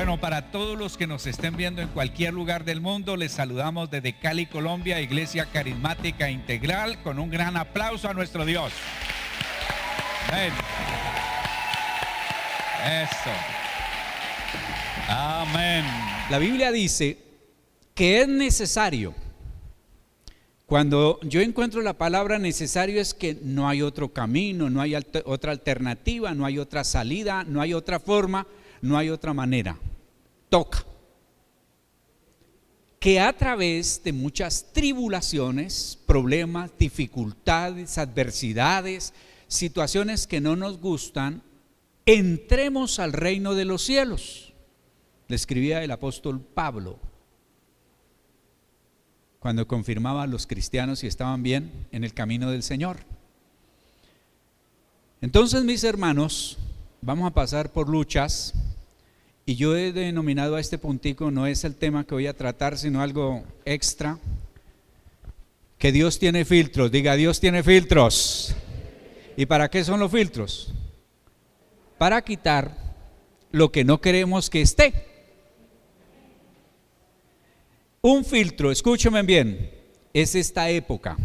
Bueno, para todos los que nos estén viendo en cualquier lugar del mundo, les saludamos desde Cali, Colombia, Iglesia Carismática Integral, con un gran aplauso a nuestro Dios. Amén. Eso. Amén. La Biblia dice que es necesario. Cuando yo encuentro la palabra necesario es que no hay otro camino, no hay otra alternativa, no hay otra salida, no hay otra forma, no hay otra manera. Toca. Que a través de muchas tribulaciones, problemas, dificultades, adversidades, situaciones que no nos gustan, entremos al reino de los cielos. Le escribía el apóstol Pablo cuando confirmaba a los cristianos si estaban bien en el camino del Señor. Entonces, mis hermanos, vamos a pasar por luchas, y yo he denominado a este puntico, no es el tema que voy a tratar, sino algo extra, que Dios tiene filtros. Diga, Dios tiene filtros. ¿Y para qué son los filtros? Para quitar lo que no queremos que esté. Un filtro, escúchenme bien, es esta época.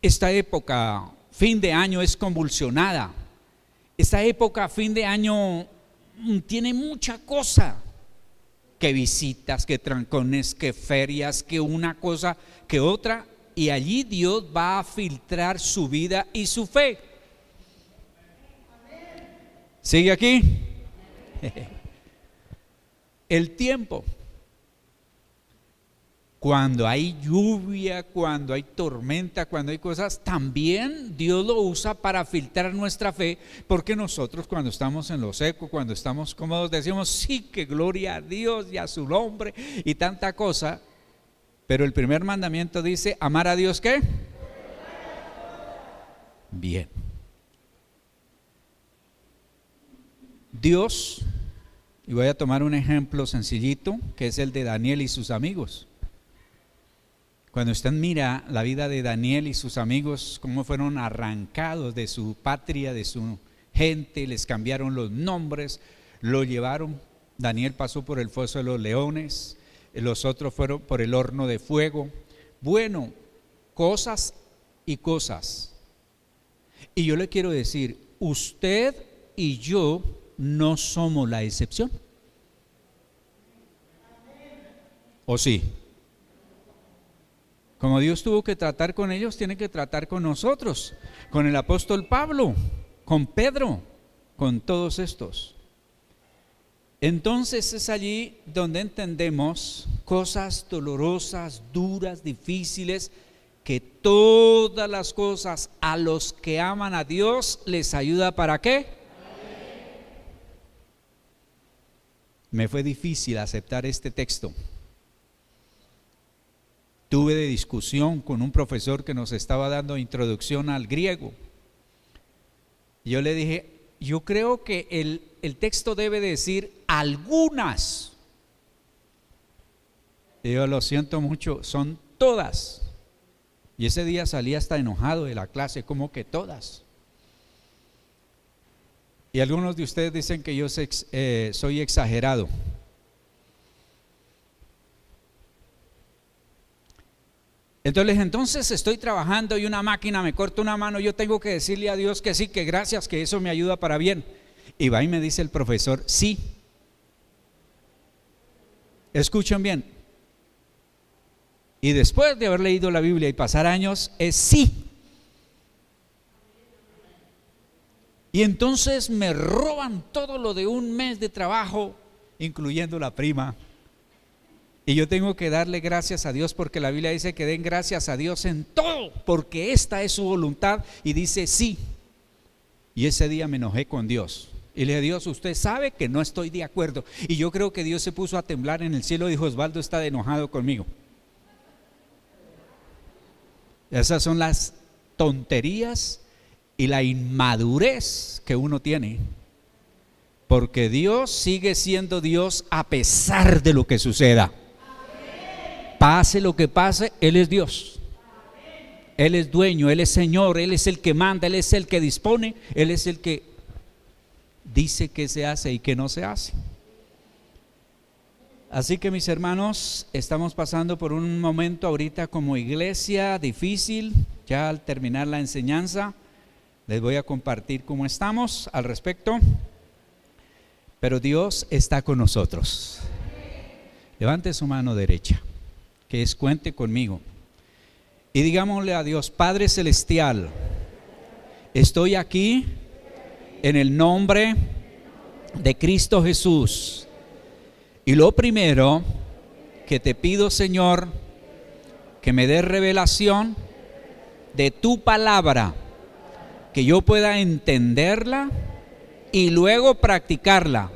Esta época, fin de año, es convulsionada. Esta época, fin de año, tiene mucha cosa. Que visitas, que trancones, que ferias, que una cosa, que otra. Y allí Dios va a filtrar su vida y su fe. ¿Sigue aquí? El tiempo. Cuando hay lluvia, cuando hay tormenta, cuando hay cosas, también Dios lo usa para filtrar nuestra fe, porque nosotros cuando estamos en lo seco, cuando estamos cómodos, decimos sí, que gloria a Dios y a su nombre y tanta cosa, pero el primer mandamiento dice, ¿amar a Dios qué? Bien. Dios, y voy a tomar un ejemplo sencillito, que es el de Daniel y sus amigos. Cuando usted mira la vida de Daniel y sus amigos, cómo fueron arrancados de su patria, de su gente, les cambiaron los nombres, lo llevaron. Daniel pasó por el foso de los leones, los otros fueron por el horno de fuego. Bueno, cosas y cosas. Y yo le quiero decir, usted y yo no somos la excepción. ¿O sí? Como Dios tuvo que tratar con ellos, tiene que tratar con nosotros, con el apóstol Pablo, con Pedro, con todos estos. Entonces es allí donde entendemos cosas dolorosas, duras, difíciles, que todas las cosas a los que aman a Dios les ayuda. ¿Para qué? Me fue difícil aceptar este texto. Tuve de discusión con un profesor que nos estaba dando introducción al griego. Yo le dije, yo creo que el texto debe decir algunas. Y yo lo siento mucho, son todas. Y ese día salí hasta enojado de la clase, como que todas. Y algunos de ustedes dicen que yo soy exagerado. Entonces estoy trabajando y una máquina me corta una mano, yo tengo que decirle a Dios que sí, que gracias, que eso me ayuda para bien. Y va y me dice el profesor, sí. Escuchen bien. Y después de haber leído la Biblia y pasar años, es sí. Y entonces me roban todo lo de un mes de trabajo, incluyendo la prima. Y yo tengo que darle gracias a Dios, porque la Biblia dice que den gracias a Dios en todo, porque esta es su voluntad, y dice sí. Y ese día me enojé con Dios y le dije, Dios, usted sabe que no estoy de acuerdo. Y yo creo que Dios se puso a temblar en el cielo y dijo, Osvaldo está enojado conmigo. Esas son las tonterías y la inmadurez que uno tiene, porque Dios sigue siendo Dios a pesar de lo que suceda. Pase lo que pase, Él es Dios. Él es dueño, Él es Señor, Él es el que manda, Él es el que dispone, Él es el que dice que se hace y que no se hace. Así que mis hermanos, estamos pasando por un momento ahorita como iglesia difícil. Ya al terminar la enseñanza les voy a compartir cómo estamos al respecto. Pero Dios está con nosotros. Levante su mano derecha, que es cuente conmigo. Y digámosle a Dios: Padre Celestial, estoy aquí en el nombre de Cristo Jesús. Y lo primero que te pido, Señor, que me des revelación de tu palabra, que yo pueda entenderla y luego practicarla.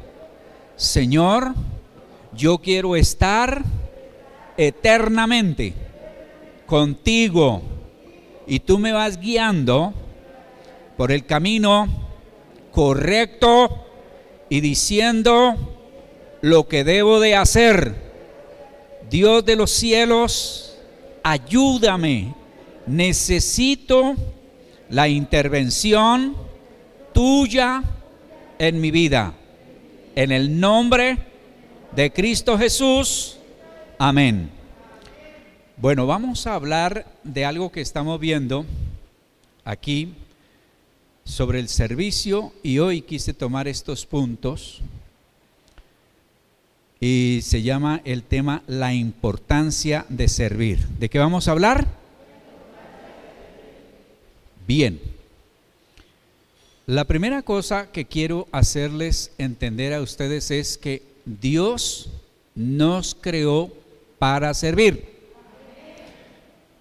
Señor, yo quiero estar eternamente contigo y tú me vas guiando por el camino correcto y diciendo lo que debo de hacer. Dios de los cielos, ayúdame. Necesito la intervención tuya en mi vida. En el nombre de Cristo Jesús. Amén. Bueno, vamos a hablar de algo que estamos viendo aquí sobre el servicio, y hoy quise tomar estos puntos. Y se llama el tema la importancia de servir. ¿De qué vamos a hablar? Bien. La primera cosa que quiero hacerles entender a ustedes es que Dios nos creó para servir.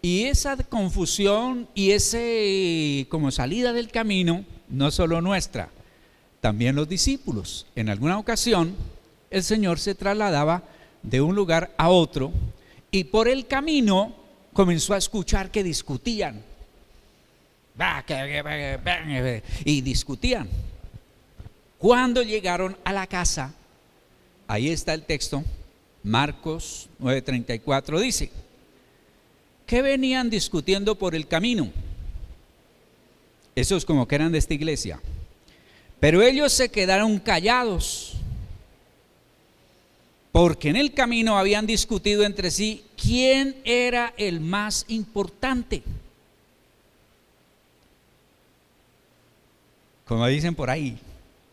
Y esa confusión y ese como salida del camino, no solo nuestra, también los discípulos. En alguna ocasión el Señor se trasladaba de un lugar a otro y por el camino comenzó a escuchar que discutían. Y discutían. Cuando llegaron a la casa, ahí está el texto, Marcos 9:34 dice, que venían discutiendo por el camino. Esos como que eran de esta iglesia. Pero ellos se quedaron callados, porque en el camino habían discutido entre sí quién era el más importante. Como dicen por ahí,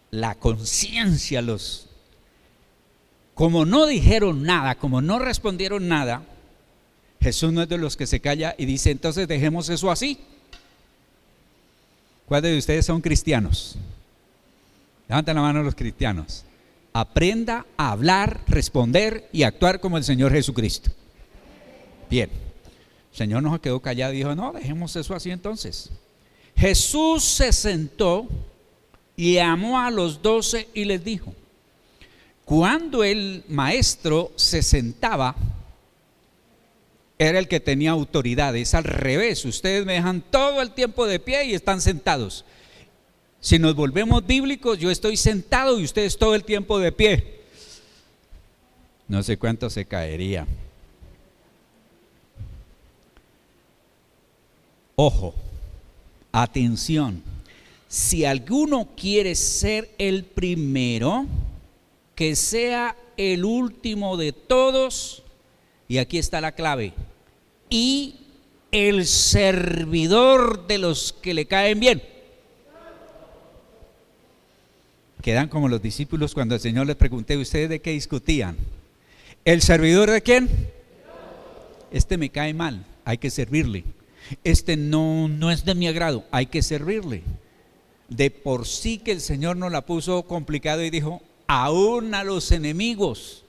la conciencia como no dijeron nada, como no respondieron nada, Jesús no es de los que se calla y dice: entonces dejemos eso así. ¿Cuántos de ustedes son cristianos? Levanten la mano los cristianos. Aprenda a hablar, responder y actuar como el Señor Jesucristo. Bien, el Señor no se quedó callado y dijo: no, dejemos eso así entonces. Jesús se sentó y llamó a los 12 y les dijo. Cuando el maestro se sentaba, era el que tenía autoridad. Es al revés, ustedes me dejan todo el tiempo de pie y están sentados. Si nos volvemos bíblicos, yo estoy sentado y ustedes todo el tiempo de pie. No sé cuánto se caería. Ojo, atención. Si alguno quiere ser el primero, que sea el último de todos, y aquí está la clave, y el servidor de los que le caen bien. Quedan como los discípulos cuando el Señor les pregunté: ¿ustedes de qué discutían? ¿El servidor de quién? Este me cae mal, hay que servirle. Este no es de mi agrado, hay que servirle. De por sí que el Señor nos la puso complicado y dijo: aún a los enemigos.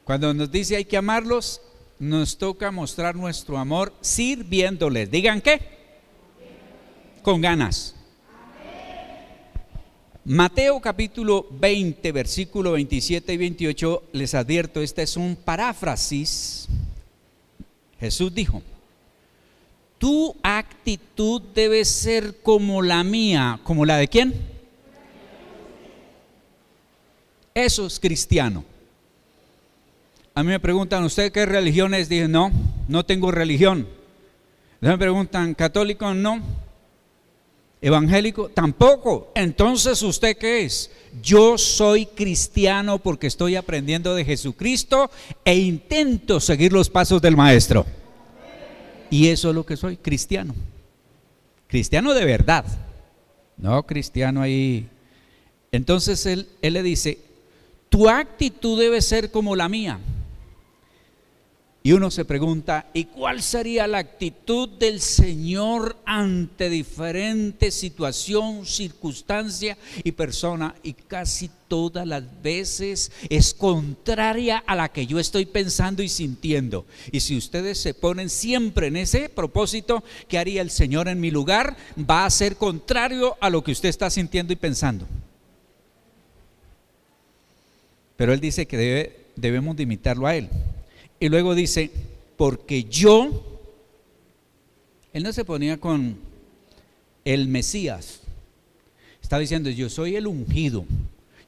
Cuando nos dice hay que amarlos, nos toca mostrar nuestro amor sirviéndoles. ¿Digan qué? Con ganas. Mateo capítulo 20, versículo 27 y 28, les advierto, este es un paráfrasis. Jesús dijo: tu actitud debe ser como la mía. ¿Como la de quién? Eso es cristiano. A mí me preguntan: ¿usted qué religión es? Dije: no tengo religión. Me preguntan: ¿católico? No. ¿Evangélico? Tampoco. Entonces, ¿usted qué es? Yo soy cristiano porque estoy aprendiendo de Jesucristo e intento seguir los pasos del Maestro. Y eso es lo que soy, cristiano. Cristiano de verdad, no cristiano ahí. Entonces él le dice, tu actitud debe ser como la mía. Y uno se pregunta, ¿y cuál sería la actitud del Señor ante diferentes situación, circunstancia y persona? Y casi todas las veces es contraria a la que yo estoy pensando y sintiendo. Y si ustedes se ponen siempre en ese propósito, ¿qué haría el Señor en mi lugar? Va a ser contrario a lo que usted está sintiendo y pensando. Pero Él dice que debemos de imitarlo a Él. Y luego dice, porque Él no se ponía con el Mesías. Está diciendo, yo soy el ungido,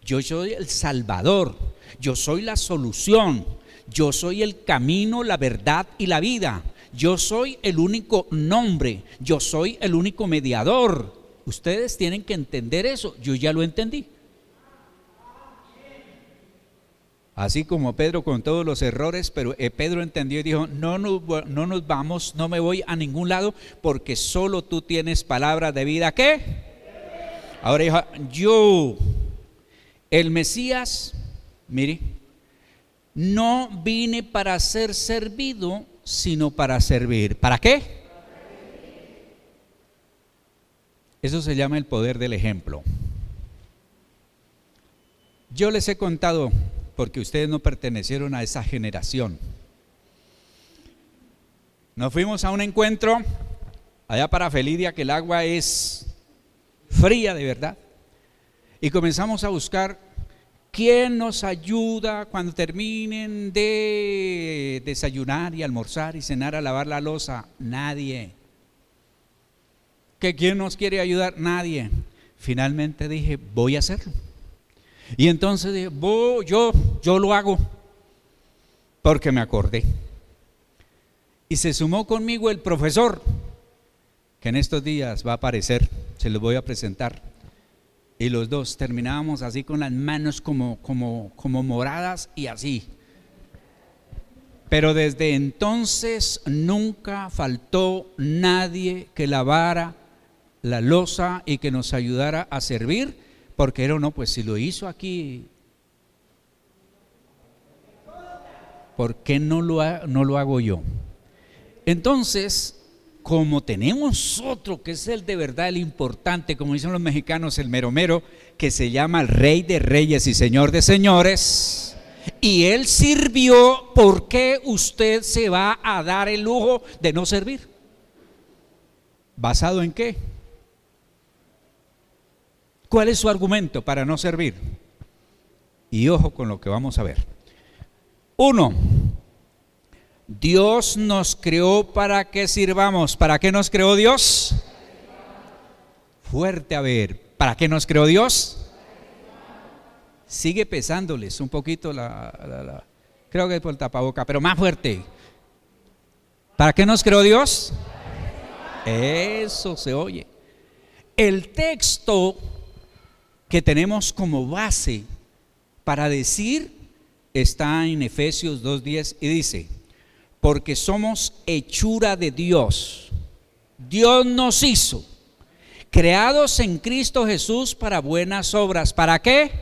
yo soy el Salvador, yo soy la solución, yo soy el camino, la verdad y la vida. Yo soy el único nombre, yo soy el único mediador. Ustedes tienen que entender eso, yo ya lo entendí. Así como Pedro con todos los errores, pero Pedro entendió y dijo, no nos vamos, no me voy a ningún lado, porque solo tú tienes palabra de vida. ¿Qué? Ahora dijo, yo, el Mesías, mire, no vine para ser servido, sino para servir. ¿Para qué? Eso se llama el poder del ejemplo. Yo les he contado, porque ustedes no pertenecieron a esa generación. Nos fuimos a un encuentro allá para Felidia, que el agua es fría de verdad, y comenzamos a buscar quién nos ayuda cuando terminen de desayunar y almorzar y cenar a lavar la loza. Nadie. ¿Que quién nos quiere ayudar? Nadie. Finalmente dije, voy a hacerlo. Y entonces dije, yo lo hago, porque me acordé. Y se sumó conmigo el profesor, que en estos días va a aparecer, se los voy a presentar. Y los dos terminábamos así con las manos como moradas y así. Pero desde entonces nunca faltó nadie que lavara la loza y que nos ayudara a servir. Porque era no, pues si lo hizo aquí, ¿por qué no lo hago yo? Entonces, como tenemos otro que es el de verdad, el importante, como dicen los mexicanos, el mero mero, que se llama el Rey de Reyes y Señor de Señores, y Él sirvió, ¿por qué usted se va a dar el lujo de no servir? ¿Basado en qué? ¿Cuál es su argumento para no servir? Y ojo con lo que vamos a ver. 1. Dios nos creó para que sirvamos. ¿Para qué nos creó Dios? Fuerte, a ver. ¿Para qué nos creó Dios? Sigue pesándoles un poquito creo que es por el tapaboca, pero más fuerte. ¿Para qué nos creó Dios? Eso se oye. El texto que tenemos como base para decir está en Efesios 2:10 y dice, porque somos hechura de Dios. Dios nos hizo, creados en Cristo Jesús para buenas obras. ¿Para qué?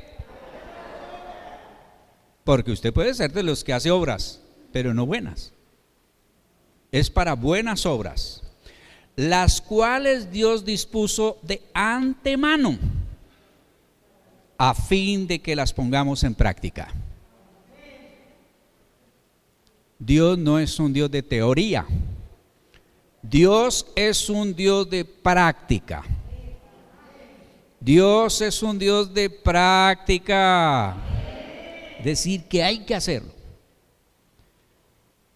Porque usted puede ser de los que hace obras, pero no buenas. Es para buenas obras, las cuales Dios dispuso de antemano, a fin de que las pongamos en práctica. Dios no es un Dios de teoría, Dios es un Dios de práctica. Dios es un Dios de práctica, decir que hay que hacerlo.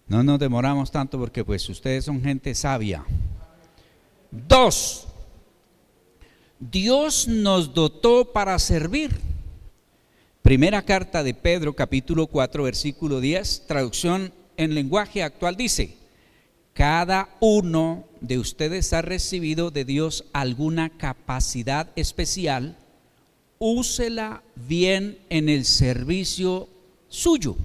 No nos demoramos tanto porque pues ustedes son gente sabia. 2. Dios nos dotó para servir. Primera carta de Pedro, capítulo 4, versículo 10, traducción en lenguaje actual dice, cada uno de ustedes ha recibido de Dios alguna capacidad especial, úsela bien en el servicio suyo.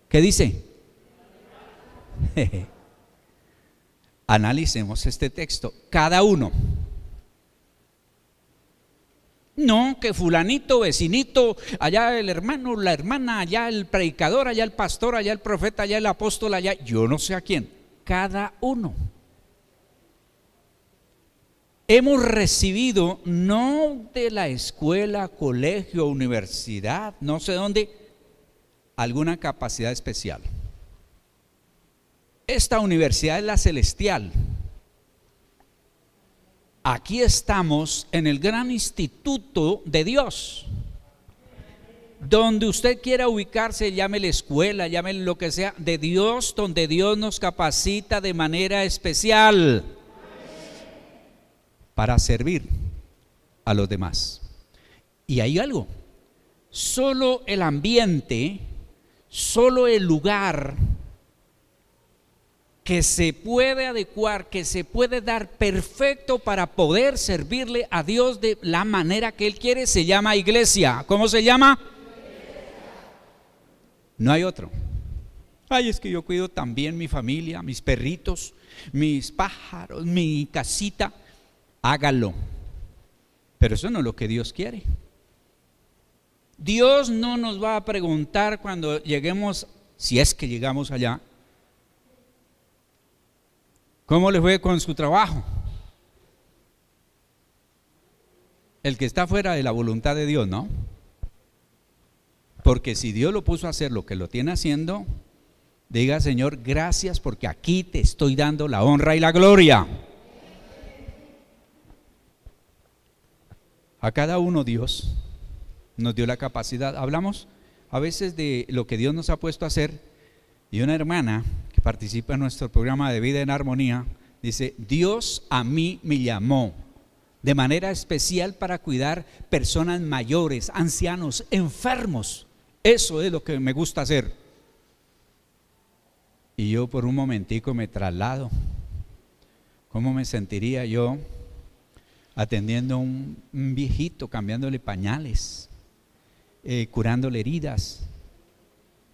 ¿Qué dice? Analicemos este texto. Cada uno. No, que fulanito, vecinito, allá el hermano, la hermana, allá el predicador, allá el pastor, allá el profeta, allá el apóstol, allá yo no sé a quién. Cada uno. Hemos recibido, no de la escuela, colegio, universidad, no sé dónde, alguna capacidad especial. Esta universidad es la celestial. Aquí estamos en el gran instituto de Dios. Donde usted quiera ubicarse, llámele escuela, llámele lo que sea, de Dios, donde Dios nos capacita de manera especial para servir a los demás. Y hay algo, solo el ambiente, solo el lugar que se puede adecuar, que se puede dar perfecto para poder servirle a Dios de la manera que Él quiere, se llama iglesia. ¿Cómo se llama? No hay otro. Ay, es que yo cuido también mi familia, mis perritos, mis pájaros, mi casita. Hágalo. Pero eso no es lo que Dios quiere. Dios no nos va a preguntar cuando lleguemos, si es que llegamos allá, ¿cómo le fue con su trabajo? El que está fuera de la voluntad de Dios, ¿no? Porque si Dios lo puso a hacer lo que lo tiene haciendo, diga: Señor, gracias porque aquí te estoy dando la honra y la gloria. A cada uno Dios nos dio la capacidad. Hablamos a veces de lo que Dios nos ha puesto a hacer, y una hermana que participa en nuestro programa de Vida en Armonía dice: Dios a mí me llamó de manera especial para cuidar personas mayores, ancianos, enfermos. Eso es lo que me gusta hacer. Y yo por un momentico me traslado. ¿Cómo me sentiría yo atendiendo a un viejito, cambiándole pañales, curándole heridas?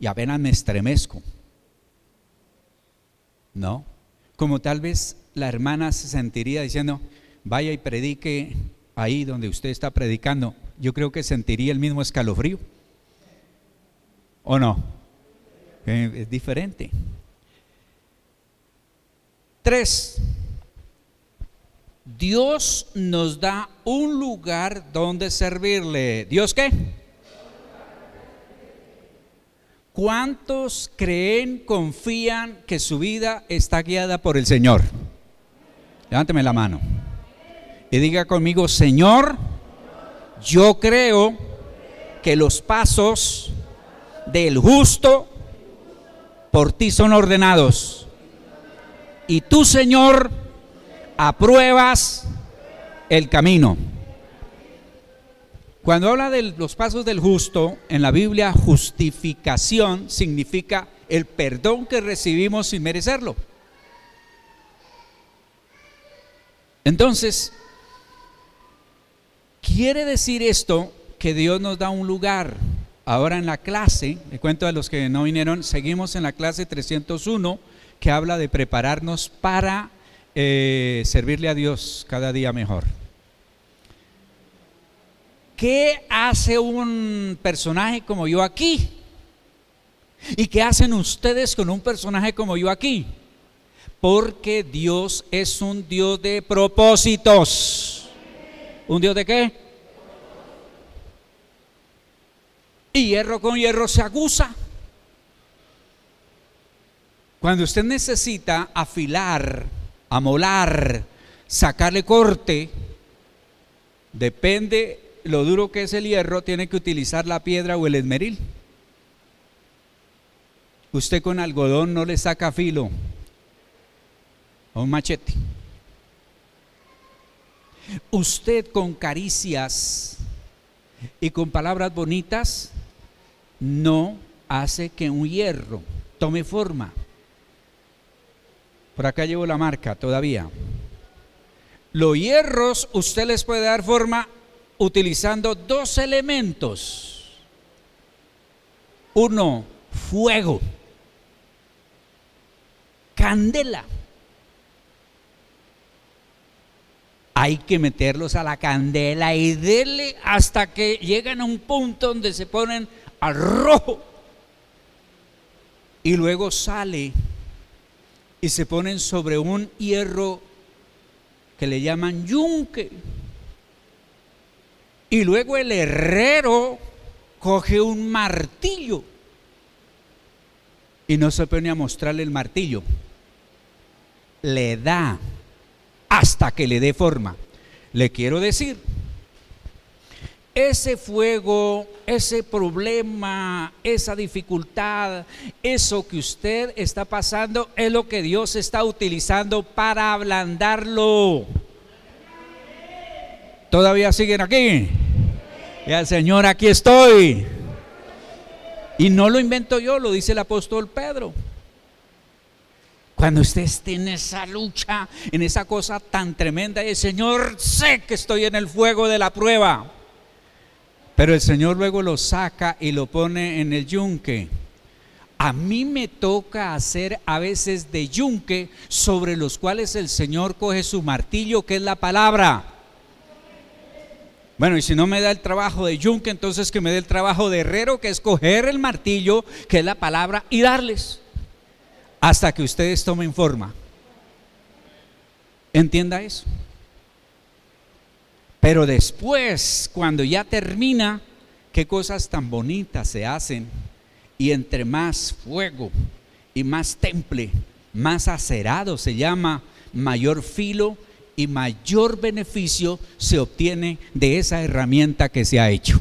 Y apenas me estremezco. No, como tal vez la hermana se sentiría diciendo: vaya y predique ahí donde usted está predicando. Yo creo que sentiría el mismo escalofrío, ¿o no? Es diferente. 3. Dios nos da un lugar donde servirle. ¿Dios qué? ¿Cuántos creen, confían que su vida está guiada por el Señor? Levánteme la mano y diga conmigo: Señor, yo creo que los pasos del justo por ti son ordenados, y tú, Señor, apruebas el camino. Cuando habla de los pasos del justo, en la Biblia, justificación significa el perdón que recibimos sin merecerlo. Entonces, quiere decir esto que Dios nos da un lugar. Ahora en la clase, le cuento a los que no vinieron, seguimos en la clase 301, que habla de prepararnos para servirle a Dios cada día mejor. ¿Qué hace un personaje como yo aquí? ¿Y qué hacen ustedes con un personaje como yo aquí? Porque Dios es un Dios de propósitos. ¿Un Dios de qué? Y hierro con hierro se aguza. Cuando usted necesita afilar, amolar, sacarle corte, depende lo duro que es el hierro, tiene que utilizar la piedra o el esmeril. Usted con algodón no le saca filo a un machete. Usted con caricias y con palabras bonitas no hace que un hierro tome forma. Por acá llevo la marca todavía. Los hierros usted les puede dar forma utilizando dos elementos. Uno, fuego. Candela. Hay que meterlos a la candela y darle hasta que llegan a un punto donde se ponen al rojo. Y luego sale y se ponen sobre un hierro que le llaman yunque. Y luego el herrero coge un martillo y no se pone a mostrarle el martillo, le da hasta que le dé forma. Le quiero decir, ese fuego, ese problema, esa dificultad, eso que usted está pasando es lo que Dios está utilizando para ablandarlo. ¿Todavía siguen aquí? Ya, Señor, aquí estoy. Y no lo invento yo, lo dice el apóstol Pedro. Cuando usted esté en esa lucha, en esa cosa tan tremenda, y el Señor, sé que estoy en el fuego de la prueba, pero el Señor luego lo saca y lo pone en el yunque. A mí me toca hacer a veces de yunque sobre los cuales el Señor coge su martillo, que es la palabra. Bueno, y si no me da el trabajo de yunque, entonces que me dé el trabajo de herrero, que es coger el martillo, que es la palabra, y darles hasta que ustedes tomen forma. Entienda eso. Pero después, cuando ya termina, qué cosas tan bonitas se hacen. Y entre más fuego y más temple, más acerado se llama, mayor filo y mayor beneficio se obtiene de esa herramienta que se ha hecho.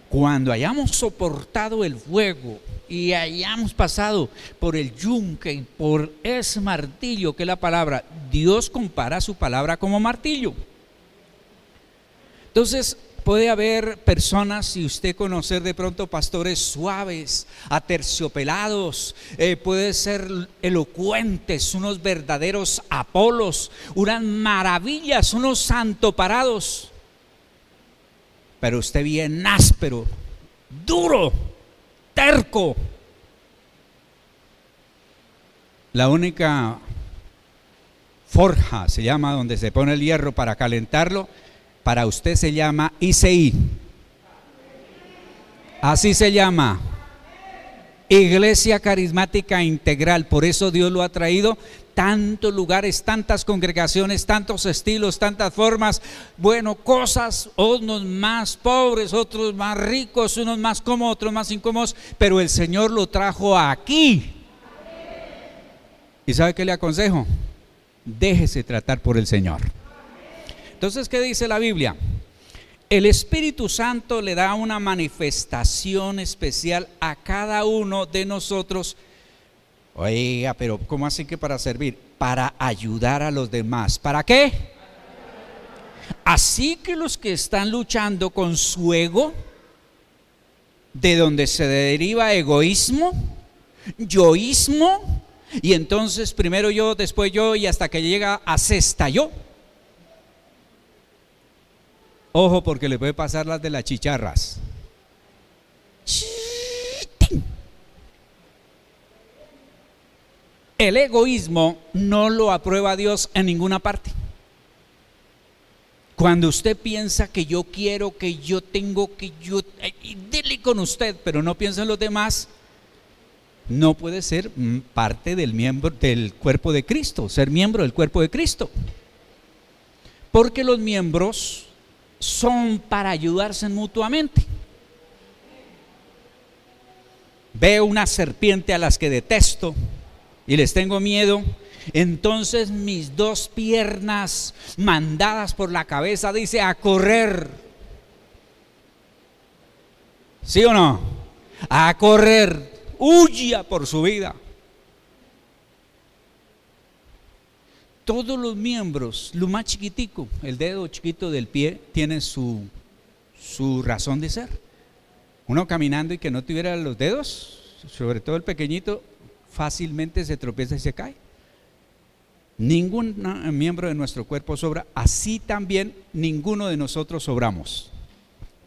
Cuando hayamos soportado el fuego y hayamos pasado por el yunque y por ese martillo que es la palabra, Dios compara su palabra como martillo. Entonces puede haber personas, si usted conocer de pronto pastores suaves, aterciopelados, puede ser elocuentes, unos verdaderos Apolos, unas maravillas, unos santoparados. Pero usted bien áspero, duro, terco. La única forja se llama donde se pone el hierro para calentarlo. Para usted se llama ICI. Así se llama. Iglesia Carismática Integral. Por eso Dios lo ha traído. Tantos lugares, tantas congregaciones, tantos estilos, tantas formas. Bueno, cosas, unos más pobres, otros más ricos, unos más cómodos, otros más incómodos. Pero el Señor lo trajo aquí. ¿Y sabe qué le aconsejo? Déjese tratar por el Señor. Entonces, ¿qué dice la Biblia? El Espíritu Santo le da una manifestación especial a cada uno de nosotros. Oiga, pero ¿cómo así que para servir? Para ayudar a los demás. ¿Para qué? Así que los que están luchando con su ego, de donde se deriva egoísmo, yoísmo, y entonces primero yo, después yo, y hasta que llega a sexta yo. Ojo, porque le puede pasar las de las chicharras. El egoísmo no lo aprueba Dios en ninguna parte. Cuando usted piensa que yo quiero, que yo tengo, que yo, dele con usted, pero no piensa en los demás, no puede ser parte del miembro del cuerpo de Cristo, ser miembro del cuerpo de Cristo. Porque los miembros son para ayudarse mutuamente. Veo una serpiente a las que detesto y les tengo miedo, entonces mis dos piernas mandadas por la cabeza dice a correr. ¿Sí o no? A correr, huya por su vida. Todos los miembros, lo más chiquitico, el dedo chiquito del pie, tiene su razón de ser. Uno caminando y que no tuviera los dedos, sobre todo el pequeñito, fácilmente se tropieza y se cae. Ningún miembro de nuestro cuerpo sobra, así también ninguno de nosotros sobramos.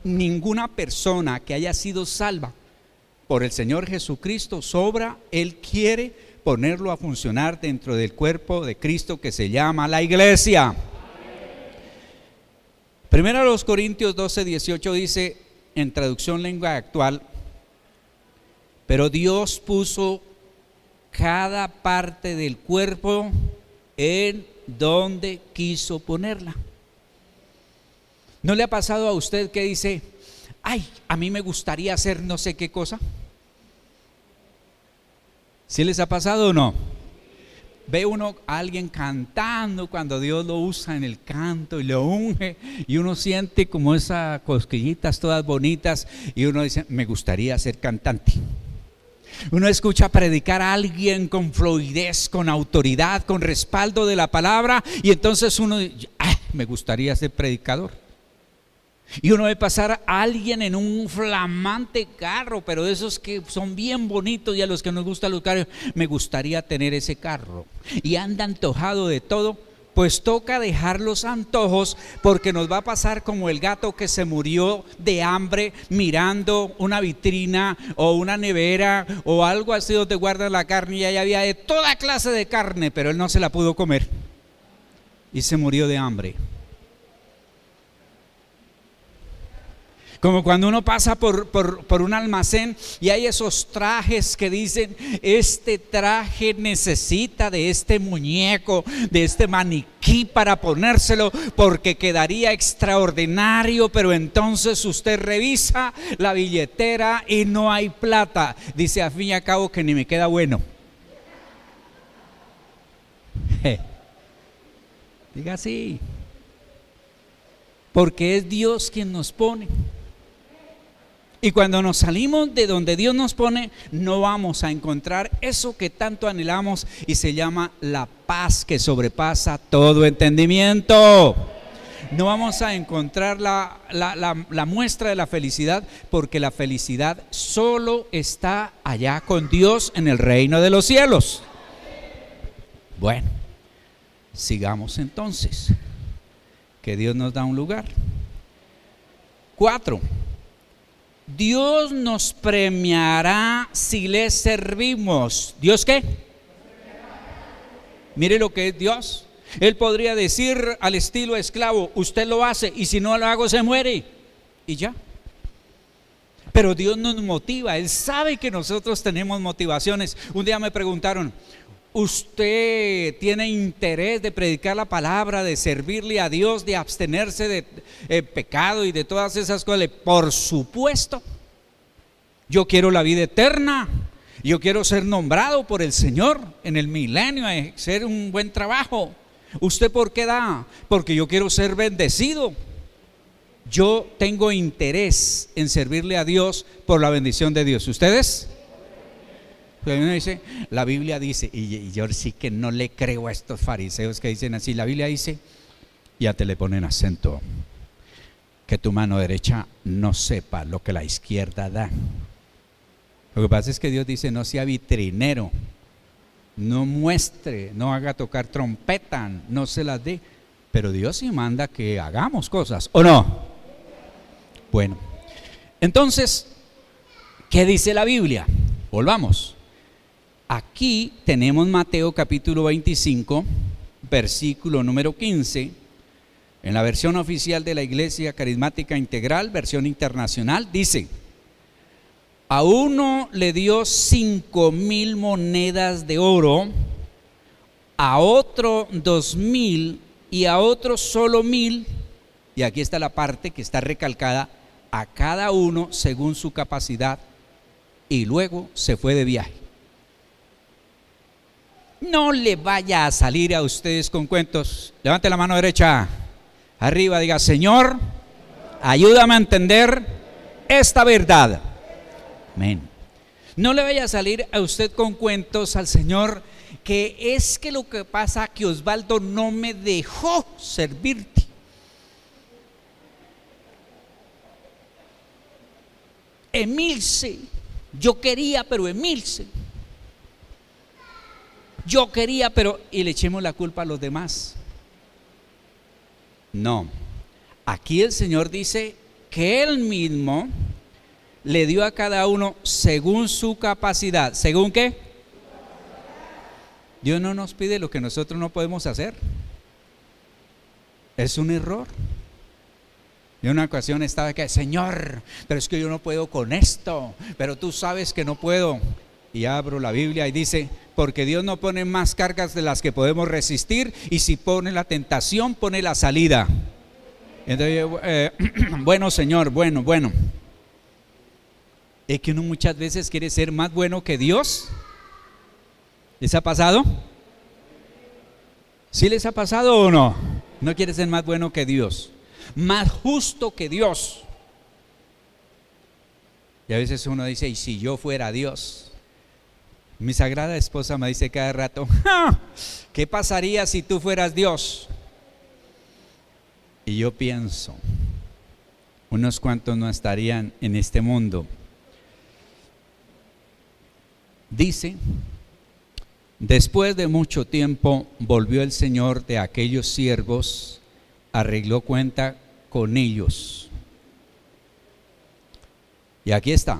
Ninguna persona que haya sido salva por el Señor Jesucristo sobra. Él quiere ponerlo a funcionar dentro del cuerpo de Cristo que se llama la iglesia. Primero a los Corintios 12:18 dice en traducción lengua actual: pero Dios puso cada parte del cuerpo en donde quiso ponerla. ¿No le ha pasado a usted que dice, ay, a mí me gustaría hacer no sé qué cosa? ¿Sí les ha pasado o no? Ve uno a alguien cantando cuando Dios lo usa en el canto y lo unge, y uno siente como esas cosquillitas todas bonitas, y uno dice, me gustaría ser cantante. Uno escucha predicar a alguien con fluidez, con autoridad, con respaldo de la palabra, y entonces uno dice, me gustaría ser predicador. Y uno ve pasar a alguien en un flamante carro, pero de esos que son bien bonitos, y a los que nos gustan los carros, me gustaría tener ese carro. Y anda antojado de todo. Pues toca dejar los antojos, porque nos va a pasar como el gato que se murió de hambre mirando una vitrina o una nevera o algo así donde guardan la carne, y ahí había de toda clase de carne, pero él no se la pudo comer y se murió de hambre. Como cuando uno pasa por un almacén y hay esos trajes que dicen, este traje necesita de este muñeco, de este maniquí para ponérselo porque quedaría extraordinario, pero entonces usted revisa la billetera y no hay plata. Dice, a fin y a cabo que ni me queda bueno. Diga así. Porque es Dios quien nos pone. Y cuando nos salimos de donde Dios nos pone, no vamos a encontrar eso que tanto anhelamos, y se llama la paz que sobrepasa todo entendimiento. No vamos a encontrar la muestra de la felicidad, porque la felicidad solo está allá con Dios en el reino de los cielos. Bueno, sigamos entonces, que Dios nos da un lugar. 4. Dios nos premiará si le servimos. ¿Dios qué? Mire lo que es Dios. Él podría decir al estilo esclavo, usted lo hace y si no lo hago se muere, y ya. Pero Dios nos motiva. Él sabe que nosotros tenemos motivaciones. Un día me preguntaron, ¿usted tiene interés de predicar la palabra, de servirle a Dios, de abstenerse de pecado y de todas esas cosas? Por supuesto. Yo quiero la vida eterna. Yo quiero ser nombrado por el Señor en el milenio, hacer un buen trabajo. ¿Usted por qué da? Porque yo quiero ser bendecido. Yo tengo interés en servirle a Dios por la bendición de Dios. ¿Ustedes? Uno dice, la Biblia dice, y yo sí que no le creo a estos fariseos que dicen así. La Biblia dice, ya te le ponen acento, que tu mano derecha no sepa lo que la izquierda da. Lo que pasa es que Dios dice, no sea vitrinero, no muestre, no haga tocar trompeta, no se las dé. Pero Dios sí manda que hagamos cosas, ¿o no? Bueno, entonces, ¿qué dice la Biblia? Volvamos. Aquí tenemos Mateo capítulo 25, versículo número 15, en la versión oficial de la Iglesia Carismática Integral, versión internacional, dice: a uno le dio 5,000 monedas de oro, a otro 2,000 y a otro solo 1,000, y aquí está la parte que está recalcada, a cada uno según su capacidad, y luego se fue de viaje. No le vaya a salir a ustedes con cuentos. Levante la mano derecha arriba, diga: Señor, ayúdame a entender esta verdad. Amén. No le vaya a salir a usted con cuentos al Señor, que es que lo que pasa que Osvaldo no me dejó servirte. Emilce, yo quería, pero Emilce. yo quería, pero... y le echemos la culpa a los demás. No, aquí el Señor dice que Él mismo le dio a cada uno según su capacidad. ¿Según qué? Dios no nos pide lo que nosotros no podemos hacer. Es un error. En una ocasión estaba que, Señor, pero es que yo no puedo con esto, pero tú sabes que no puedo. Y abro la Biblia y dice, porque Dios no pone más cargas de las que podemos resistir, y si pone la tentación, pone la salida. Entonces, bueno, Señor, bueno. Es que uno muchas veces quiere ser más bueno que Dios. ¿Les ha pasado? ¿Sí les ha pasado o no? No quiere ser más bueno que Dios, más justo que Dios. Y a veces uno dice, ¿y si yo fuera Dios? Mi sagrada esposa me dice cada rato, ¿qué pasaría si tú fueras Dios? Y yo pienso, unos cuantos no estarían en este mundo. Dice, después de mucho tiempo volvió el Señor de aquellos siervos, arregló cuenta con ellos. Y aquí está.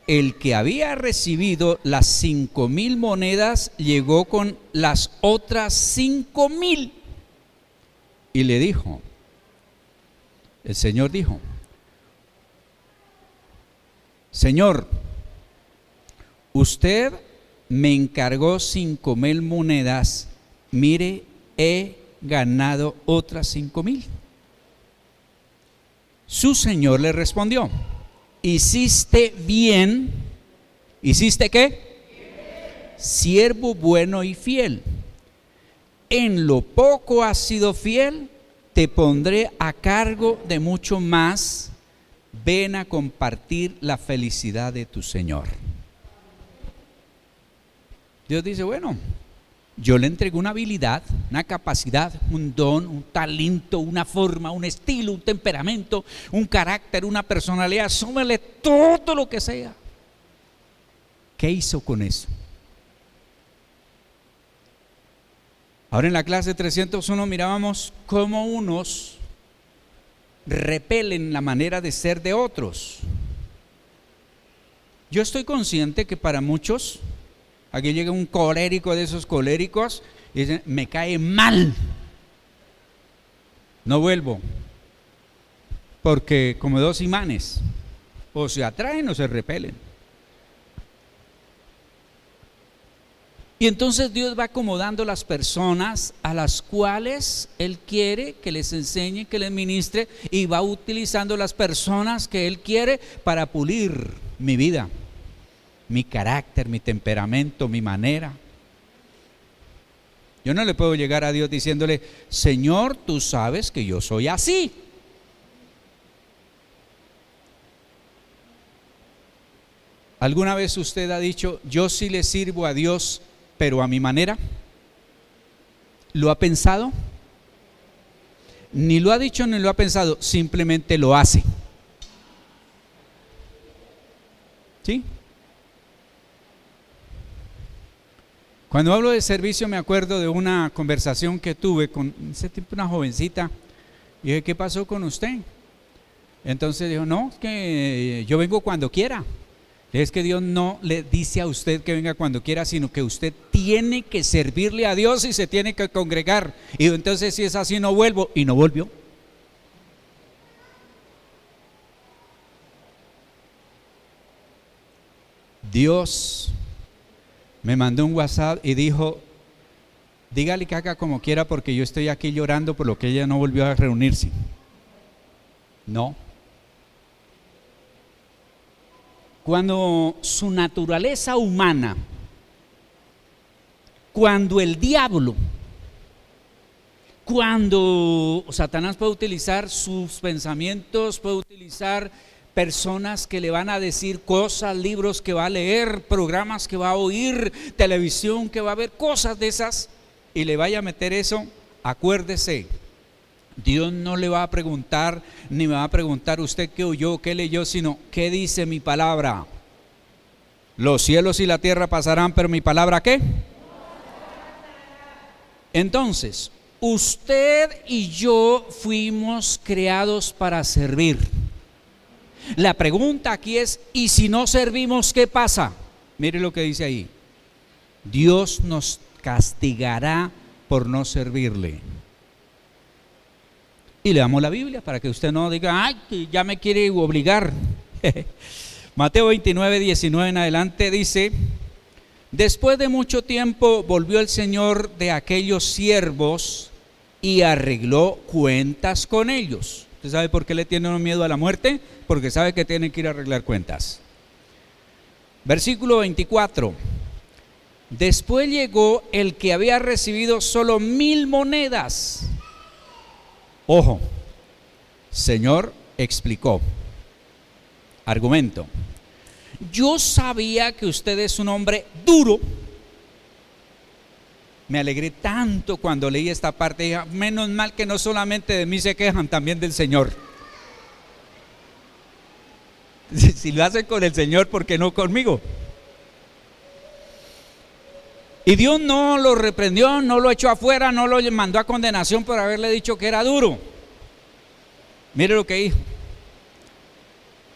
El que había recibido las 5,000 monedas llegó con las otras 5,000 y le dijo, el Señor dijo, Señor, usted me encargó 5,000 monedas, mire, he ganado otras 5,000. Su Señor le respondió, hiciste bien. ¿Hiciste qué? Siervo bueno y fiel. En lo poco has sido fiel, te pondré a cargo de mucho más. Ven a compartir la felicidad de tu Señor. Dios dice, bueno, yo le entregué una habilidad, una capacidad, un don, un talento, una forma, un estilo, un temperamento, un carácter, una personalidad, súmele todo lo que sea. ¿Qué hizo con eso? Ahora en la clase 301 mirábamos cómo unos repelen la manera de ser de otros. Yo estoy consciente que para muchos, aquí llega un colérico de esos coléricos y dice, me cae mal, no vuelvo, porque como dos imanes, o se atraen o se repelen. Y entonces Dios va acomodando las personas a las cuales Él quiere que les enseñe, que les ministre, y va utilizando las personas que Él quiere para pulir mi vida, mi carácter, mi temperamento, mi manera. Yo no le puedo llegar a Dios diciéndole, Señor, tú sabes que yo soy así. ¿Alguna vez usted ha dicho, yo sí le sirvo a Dios, pero a mi manera? ¿Lo ha pensado? Ni lo ha dicho ni lo ha pensado, simplemente lo hace. ¿Sí? Cuando hablo de servicio me acuerdo de una conversación que tuve con ese tipo, una jovencita, y dije, ¿qué pasó con usted? Entonces dijo, no, es que yo vengo cuando quiera. Es que Dios no le dice a usted que venga cuando quiera, sino que usted tiene que servirle a Dios y se tiene que congregar. Y entonces si es así no vuelvo, y no volvió. Dios me mandó un WhatsApp y dijo, dígale que haga como quiera porque yo estoy aquí llorando por lo que ella no volvió a reunirse. No. Cuando su naturaleza humana, cuando el diablo, cuando Satanás puede utilizar sus pensamientos, puede utilizar personas que le van a decir cosas, libros que va a leer, programas que va a oír, televisión que va a ver, cosas de esas, y le vaya a meter eso, acuérdese, Dios no le va a preguntar, ni me va a preguntar usted qué oyó, qué leyó, sino qué dice mi palabra. Los cielos y la tierra pasarán, pero mi palabra ¿qué? Entonces, usted y yo fuimos creados para servir. La pregunta aquí es, ¿y si no servimos, qué pasa? Mire lo que dice ahí. Dios nos castigará por no servirle. Y le damos la Biblia para que usted no diga, ay, que ya me quiere obligar. Mateo 29, 19 en adelante dice: después de mucho tiempo volvió el Señor de aquellos siervos y arregló cuentas con ellos. ¿Usted sabe por qué le tiene miedo a la muerte? Porque sabe que tiene que ir a arreglar cuentas. Versículo 24. Después llegó el que había recibido solo 1000 monedas. Ojo, Señor explicó. Argumento: yo sabía que usted es un hombre duro. Me alegré tanto cuando leí esta parte. Dije, menos mal que no solamente de mí se quejan, también del Señor. Si lo hacen con el Señor, ¿por qué no conmigo? Y Dios no lo reprendió, no lo echó afuera, no lo mandó a condenación por haberle dicho que era duro. Mire lo que dijo: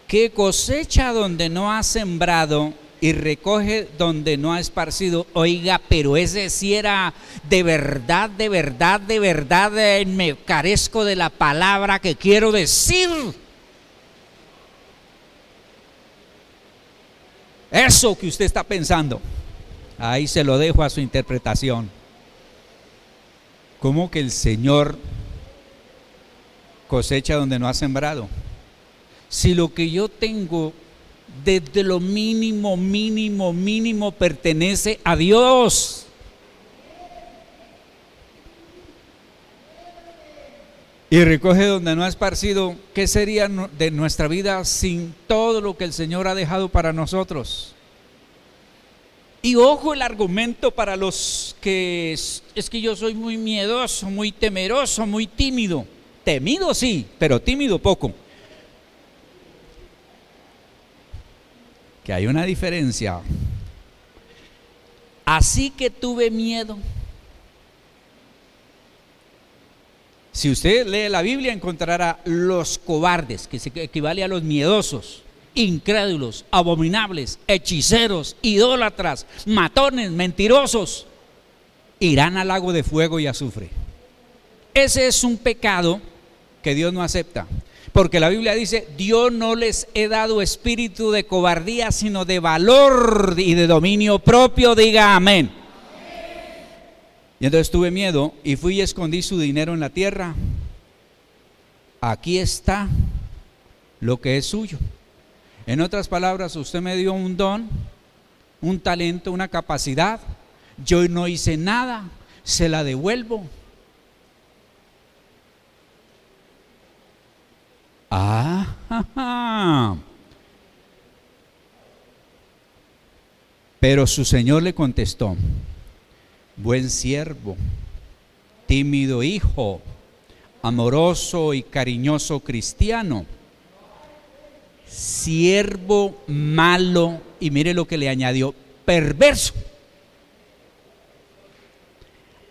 que cosecha donde no ha sembrado y recoge donde no ha esparcido. Oiga, pero ese sí era de verdad, de verdad, de verdad, me carezco de la palabra que quiero decir. Eso que usted está pensando, ahí se lo dejo a su interpretación. ¿Cómo que el Señor cosecha donde no ha sembrado? Si lo que yo tengo desde lo mínimo, mínimo, mínimo pertenece a Dios. Y recoge donde no ha esparcido, ¿qué sería de nuestra vida sin todo lo que el Señor ha dejado para nosotros? Y ojo el argumento para los que es que yo soy muy miedoso, muy temeroso, muy tímido. Temido sí, pero tímido poco. Que hay una diferencia. Así que tuve miedo. Si usted lee la Biblia encontrará los cobardes, que se equivale a los miedosos, incrédulos, abominables, hechiceros, idólatras, matones, mentirosos, irán al lago de fuego y azufre. Ese es un pecado que Dios no acepta, porque la Biblia dice: Dios no les he dado espíritu de cobardía, sino de valor y de dominio propio. Diga amén. Y entonces tuve miedo y fui y escondí su dinero en la tierra. Aquí está lo que es suyo. En otras palabras, usted me dio un don, un talento, una capacidad. Yo no hice nada, se la devuelvo. Pero su señor le contestó: buen siervo, tímido hijo, amoroso y cariñoso cristiano, siervo malo, y mire lo que le añadió: perverso.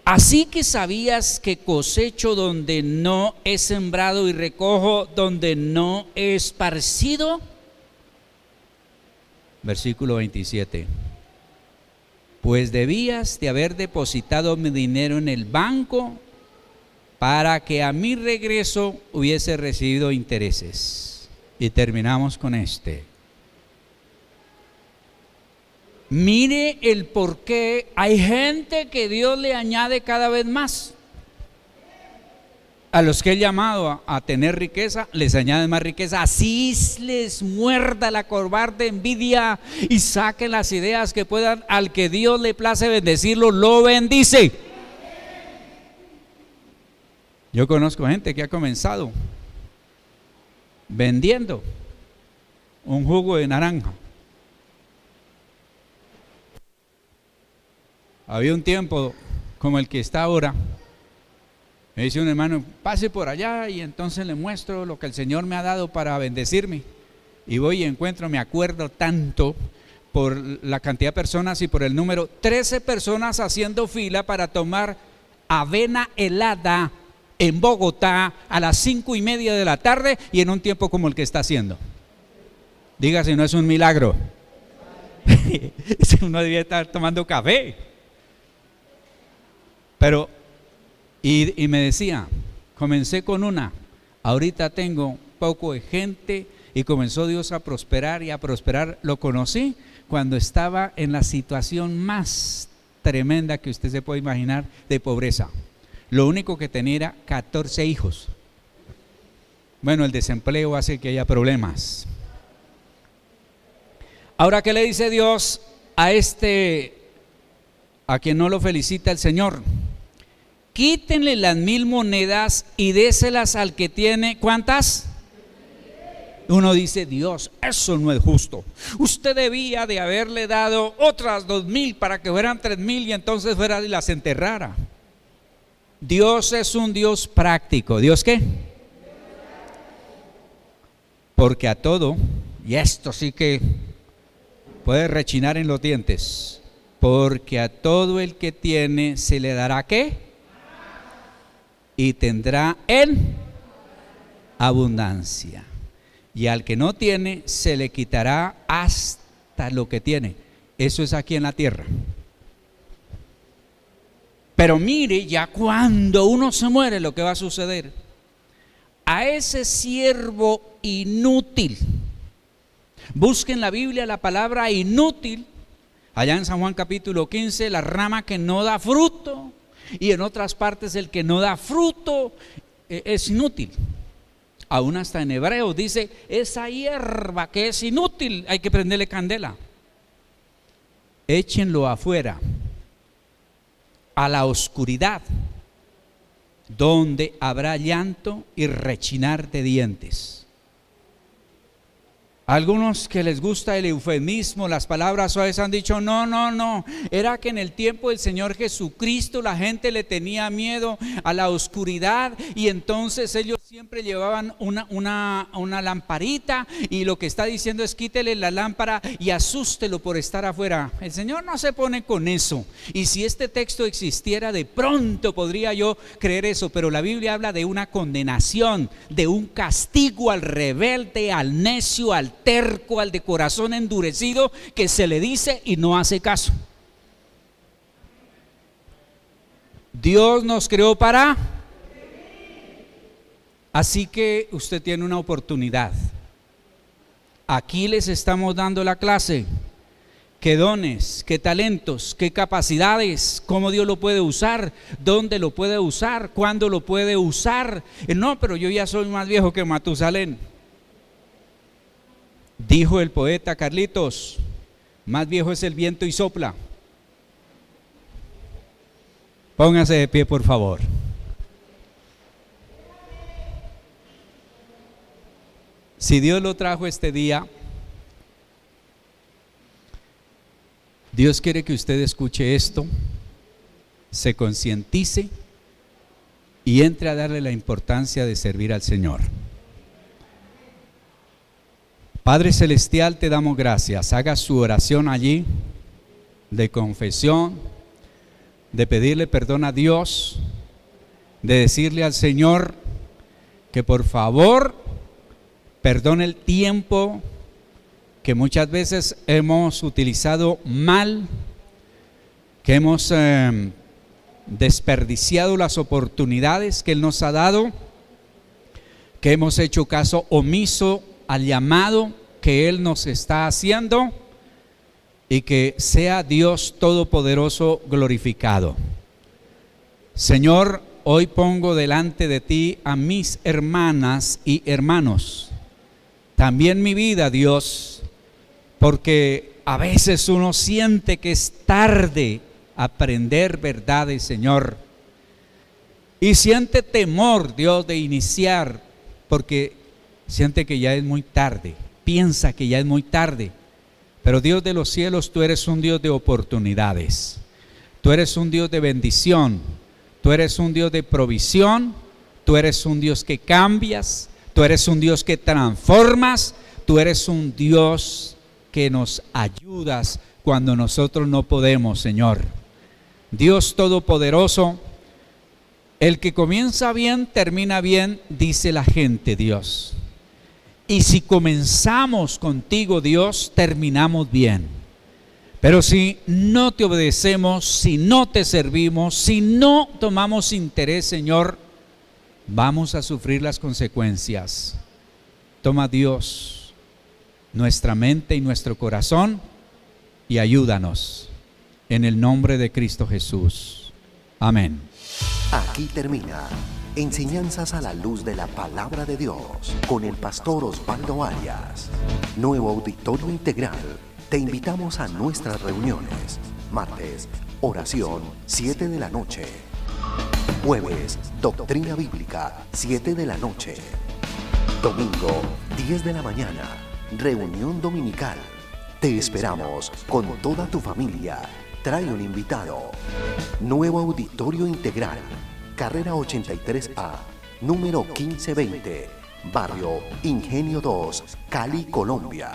Así que sabías que cosecho donde no he sembrado y recojo donde no he esparcido. Versículo 27. Pues debías de haber depositado mi dinero en el banco para que a mi regreso hubiese recibido intereses. Y terminamos con este. Mire el por qué hay gente que Dios le añade cada vez más. A los que he llamado a tener riqueza, les añade más riqueza. Así les muerda la cobarde envidia y saquen las ideas que puedan. Al que Dios le place bendecirlo, lo bendice. Yo conozco gente que ha comenzado vendiendo un jugo de naranja. Había un tiempo como el que está ahora. Me dice un hermano: pase por allá y entonces le muestro lo que el Señor me ha dado para bendecirme. Y voy y encuentro, me acuerdo tanto por la cantidad de personas y por el número, 13 personas haciendo fila para tomar avena helada en Bogotá a las 5:30 de la tarde y en un tiempo como el que está haciendo. Diga si no es un milagro. Uno debía estar tomando café. Pero, y me decía, comencé con una, ahorita tengo poco de gente y comenzó Dios a prosperar y a prosperar. Lo conocí cuando estaba en la situación más tremenda que usted se puede imaginar de pobreza. Lo único que tenía era 14 hijos. Bueno, el desempleo hace que haya problemas. Ahora, ¿qué le dice Dios a quien no lo felicita el Señor? Quítenle las 1000 monedas y déselas al que tiene, ¿cuántas? Uno dice, Dios, eso no es justo. Usted debía de haberle dado otras 2000 para que fueran 3000 y entonces fuera y las enterrara. Dios es un Dios práctico. ¿Dios qué? Porque a todo, y esto sí que puede rechinar en los dientes, porque a todo el que tiene se le dará ¿qué? Y tendrá en abundancia. Y al que no tiene se le quitará hasta lo que tiene. Eso es aquí en la tierra. Pero mire ya cuando uno se muere lo que va a suceder. A ese siervo inútil, busquen en la Biblia la palabra inútil, allá en San Juan capítulo 15, la rama que no da fruto, y en otras partes el que no da fruto es inútil. Aún hasta en Hebreos dice, esa hierba que es inútil, hay que prenderle candela. Échenlo afuera, a la oscuridad, donde habrá llanto y rechinar de dientes. Algunos que les gusta el eufemismo, las palabras suaves, han dicho no, era que en el tiempo del Señor Jesucristo la gente le tenía miedo a la oscuridad y entonces ellos siempre llevaban una lamparita, y lo que está diciendo es quítele la lámpara y asústelo por estar afuera. El Señor no se pone con eso, y si este texto existiera de pronto podría yo creer eso, pero la Biblia habla de una condenación, de un castigo al rebelde, al necio, al terco, al de corazón endurecido, que se le dice y no hace caso. Dios nos creó para, así que usted tiene una oportunidad. Aquí les estamos dando la clase. ¿Qué dones, qué talentos, qué capacidades, cómo Dios lo puede usar, dónde lo puede usar, cuándo lo puede usar? No, pero yo ya soy más viejo que Matusalén. Dijo el poeta Carlitos, más viejo es el viento y sopla. Póngase de pie, por favor. Si Dios lo trajo este día, Dios quiere que usted escuche esto, se concientice y entre a darle la importancia de servir al Señor. Padre Celestial, te damos gracias. Haga su oración allí de confesión, de pedirle perdón a Dios, de decirle al Señor que por favor perdone el tiempo que muchas veces hemos utilizado mal, que hemos desperdiciado las oportunidades que Él nos ha dado, que hemos hecho caso omiso al llamado que Él nos está haciendo, y que sea Dios Todopoderoso glorificado. Señor, hoy pongo delante de ti a mis hermanas y hermanos, también mi vida, Dios, porque a veces uno siente que es tarde aprender verdades, Señor, y siente temor, Dios, de iniciar, porque siente que ya es muy tarde, piensa que ya es muy tarde. Pero Dios de los cielos, tú eres un Dios de oportunidades, tú eres un Dios de bendición, tú eres un Dios de provisión, tú eres un Dios que cambias, tú eres un Dios que transformas, tú eres un Dios que nos ayudas cuando nosotros no podemos, Señor. Dios Todopoderoso, El que comienza bien, termina bien, dice la gente, Dios. Y si comenzamos contigo, Dios, terminamos bien. Pero si no te obedecemos, si no te servimos, si no tomamos interés, Señor, vamos a sufrir las consecuencias. Toma, Dios, nuestra mente y nuestro corazón y ayúdanos. En el nombre de Cristo Jesús. Amén. Aquí termina Enseñanzas a la luz de la palabra de Dios con el pastor Osvaldo Arias. Nuevo Auditorio Integral. Te invitamos a nuestras reuniones. Martes, oración, 7 de la noche. Jueves, doctrina bíblica, 7 de la noche. Domingo, 10 de la mañana, reunión dominical. Te esperamos con toda tu familia. Trae un invitado. Nuevo Auditorio Integral, carrera 83A, número 1520, barrio Ingenio 2, Cali, Colombia.